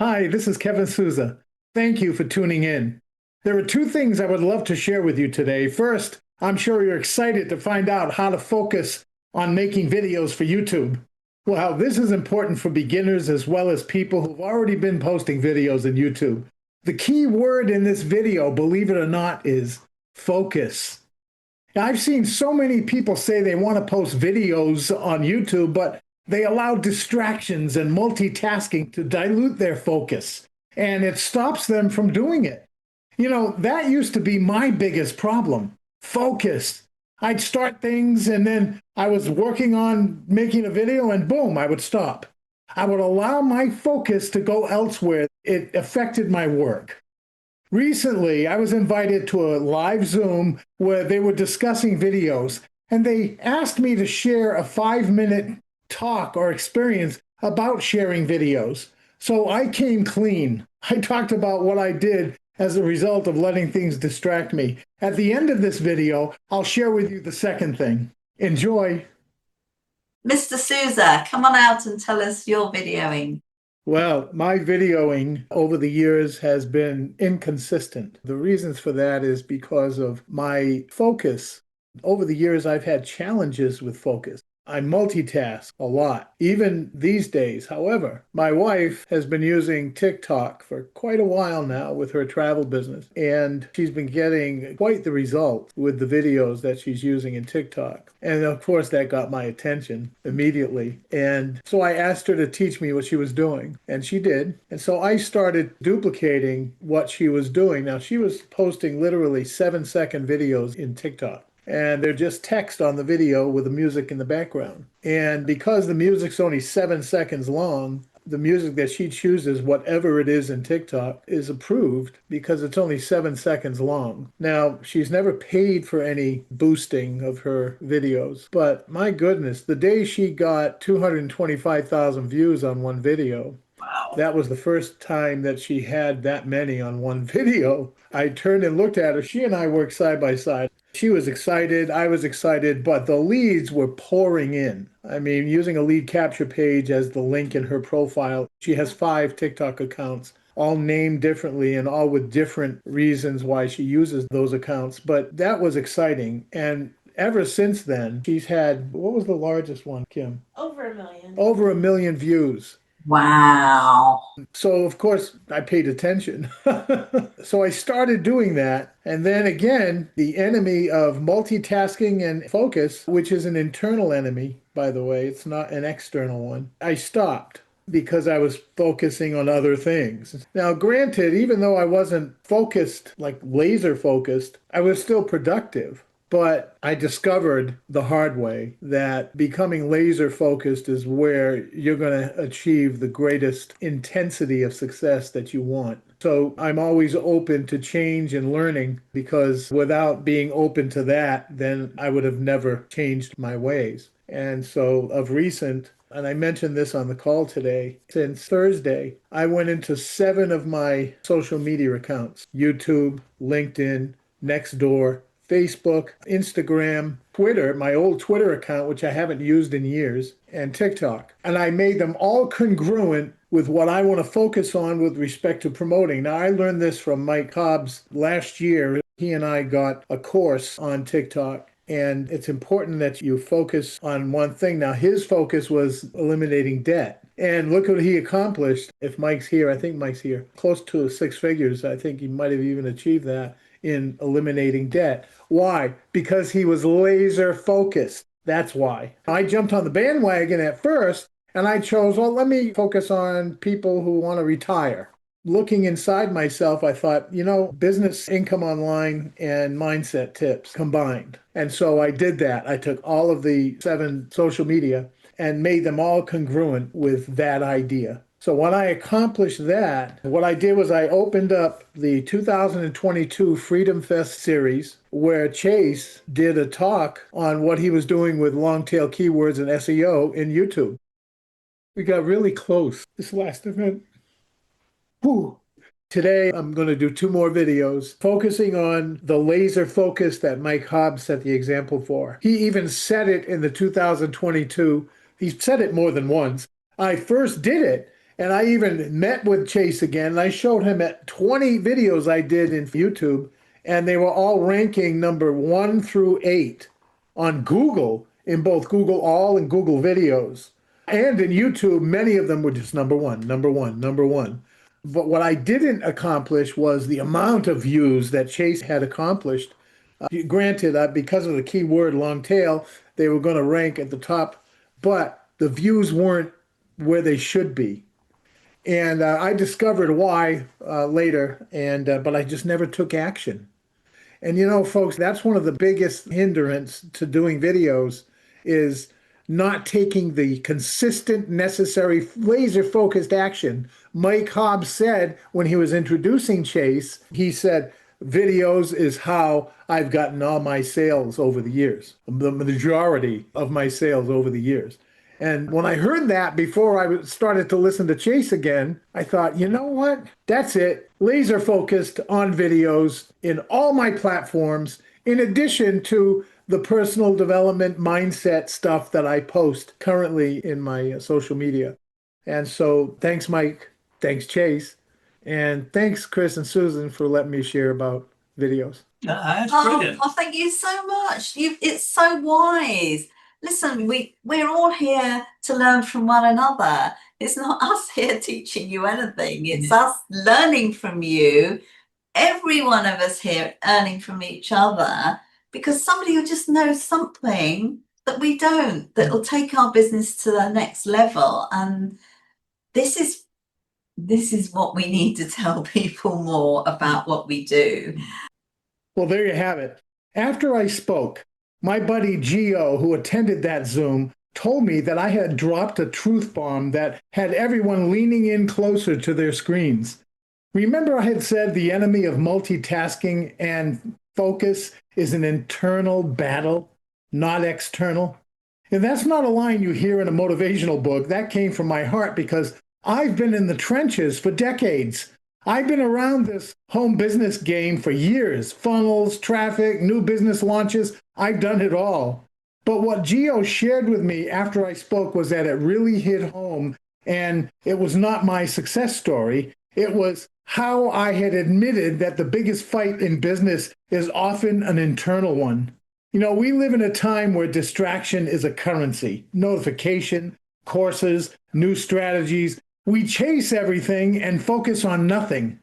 Hi, this is Kevin Sousa. Thank you for tuning in. There are two things I would love to share with you today. First, I'm sure you're excited to find out how to focus on making videos for YouTube. Well, this is important for beginners as well as people who've already been posting videos in YouTube. The key word in this video, believe it or not, is focus. Now, I've seen so many people say they want to post videos on YouTube, but they allow distractions and multitasking to dilute their focus, and it stops them from doing it. That used to be my biggest problem, focus. I'd start things and then I was working on making a video and boom, I would stop. I would allow my focus to go elsewhere. It affected my work. Recently, I was invited to a live Zoom where they were discussing videos, and they asked me to share a 5-minute talk or experience about sharing videos. So I came clean. I talked about what I did as a result of letting things distract me. At the end of this video, I'll share with you the second thing. Enjoy. Mr. Sousa, come on out and tell us your videoing. Well, my videoing over the years has been inconsistent. The reasons for that is because of my focus. Over the years, I've had challenges with focus. I multitask a lot, even these days. However, my wife has been using TikTok for quite a while now with her travel business, and she's been getting quite the result with the videos that she's using in TikTok. And of course, that got my attention immediately. And so I asked her to teach me what she was doing, and she did. And so I started duplicating what she was doing. Now, she was posting literally 7-second videos in TikTok, and they're just text on the video with the music in the background. And because the music's only 7 seconds long, the music that she chooses, whatever it is in TikTok, is approved because it's only 7 seconds long. Now, she's never paid for any boosting of her videos, but my goodness, the day she got 225,000 views on one video, that was the first time that she had that many on one video. I turned and looked at her. She and I worked side by side. She was excited, I was excited, but the leads were pouring in. I mean, using a lead capture page as the link in her profile, she has 5 TikTok accounts, all named differently and all with different reasons why she uses those accounts. But that was exciting. And ever since then, she's had, what was the largest one, Kim? Over a million. Over 1 million views. Wow. So, of course, I paid attention. So I started doing that. And then again, the enemy of multitasking and focus, which is an internal enemy, by the way, it's not an external one, I stopped because I was focusing on other things. Now, granted, even though I wasn't focused, like laser focused, I was still productive. But I discovered the hard way that becoming laser focused is where you're going to achieve the greatest intensity of success that you want. So I'm always open to change and learning because without being open to that, then I would have never changed my ways. And so of recent, and I mentioned this on the call today, since Thursday, I went into 7 of my social media accounts: YouTube, LinkedIn, Nextdoor, Facebook, Instagram, Twitter, my old Twitter account, which I haven't used in years, and TikTok. And I made them all congruent with what I want to focus on with respect to promoting. Now, I learned this from Mike Hobbs last year. He and I got a course on TikTok, and it's important that you focus on one thing. Now, his focus was eliminating debt. And look what he accomplished. If Mike's here, I think Mike's here, close to 6 figures. I think he might have even achieved that in eliminating debt. Why? Because he was laser focused. That's why. I jumped on the bandwagon at first and I chose, well, let me focus on people who want to retire. Looking inside myself, I thought, business, income online, and mindset tips combined. And so I did that. I took all of the 7 social media and made them all congruent with that idea. So when I accomplished that, what I did was I opened up the 2022 Freedom Fest series where Chase did a talk on what he was doing with long tail keywords and SEO in YouTube. We got really close this last event. Whew. Today, I'm going to do 2 more videos focusing on the laser focus that Mike Hobbs set the example for. He even said it in the 2022. He said it more than once. I first did it, And I even met with Chase again, and I showed him at 20 videos I did in YouTube, and they were all ranking number 1 through 8 on Google, in both Google All and Google Videos. And in YouTube, many of them were just number one, number one, number one. But what I didn't accomplish was the amount of views that Chase had accomplished. Granted, because of the keyword long tail, they were going to rank at the top, but the views weren't where they should be. And I discovered why later, and but I just never took action. And you know, folks, that's one of the biggest hindrance to doing videos is not taking the consistent, necessary, laser-focused action. Mike Hobbs said when he was introducing Chase, he said, videos is how I've gotten all my sales over the years, the majority of my sales over the years. And when I heard that before I started to listen to Chase again, I thought, you know what? That's it. Laser focused on videos in all my platforms, in addition to the personal development mindset stuff that I post currently in my social media. And so thanks, Mike. Thanks, Chase. And thanks, Chris and Susan, for letting me share about videos. That's brilliant. Oh, thank you so much. It's so wise. Listen, we're all here to learn from one another. It's not us here teaching you anything. It's us learning from you. Every one of us here learning from each other, because somebody will just know something that we don't, that will take our business to the next level. And this is what we need to tell people more about what we do. Well, there you have it. After I spoke, my buddy Gio, who attended that Zoom, told me that I had dropped a truth bomb that had everyone leaning in closer to their screens. Remember, I had said the enemy of multitasking and focus is an internal battle, not external. And that's not a line you hear in a motivational book. That came from my heart because I've been in the trenches for decades. I've been around this home business game for years. Funnels, traffic, new business launches. I've done it all. But what Gio shared with me after I spoke was that it really hit home, and it was not my success story. It was how I had admitted that the biggest fight in business is often an internal one. You know, we live in a time where distraction is a currency. Notification, courses, new strategies. We chase everything and focus on nothing.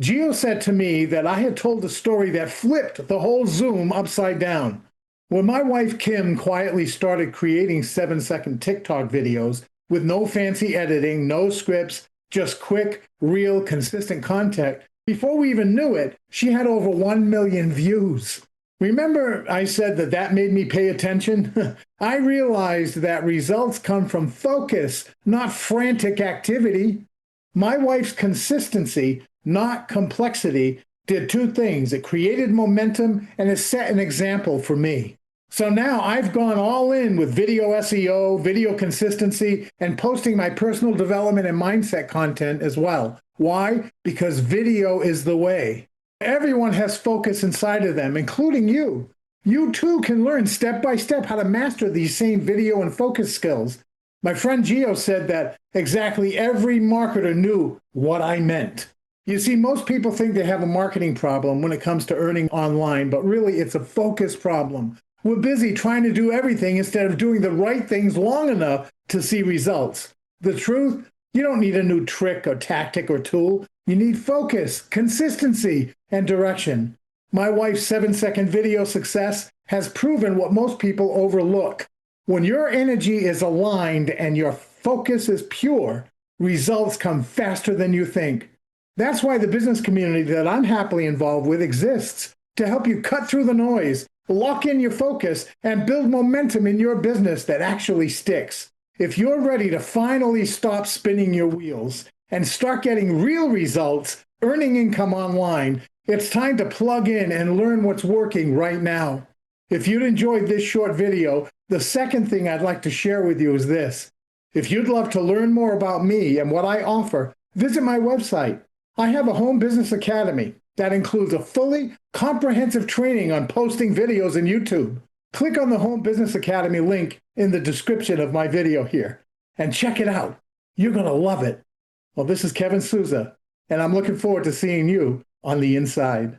Gio said to me that I had told a story that flipped the whole Zoom upside down. When my wife Kim quietly started creating 7-second TikTok videos with no fancy editing, no scripts, just quick, real, consistent content, before we even knew it, she had over 1 million views. Remember I said that made me pay attention? I realized that results come from focus, not frantic activity. My wife's consistency, not complexity, did two things. It created momentum and it set an example for me. So now I've gone all in with video SEO, video consistency, and posting my personal development and mindset content as well. Why? Because video is the way. Everyone has focus inside of them, including you. You too can learn step by step how to master these same video and focus skills. My friend Gio said that exactly every marketer knew what I meant. You see, most people think they have a marketing problem when it comes to earning online, but really it's a focus problem. We're busy trying to do everything instead of doing the right things long enough to see results. The truth, you don't need a new trick or tactic or tool. You need focus, consistency, and direction. My wife's 7-second video success has proven what most people overlook. When your energy is aligned and your focus is pure, results come faster than you think. That's why the business community that I'm happily involved with exists, to help you cut through the noise, lock in your focus, and build momentum in your business that actually sticks. If you're ready to finally stop spinning your wheels and start getting real results, earning income online, it's time to plug in and learn what's working right now. If you'd enjoyed this short video, the second thing I'd like to share with you is this. If you'd love to learn more about me and what I offer, visit my website. I have a home business academy that includes a fully comprehensive training on posting videos in YouTube. Click on the Home Business Academy link in the description of my video here and check it out. You're going to love it. Well, this is Kevin Sousa, and I'm looking forward to seeing you on the inside.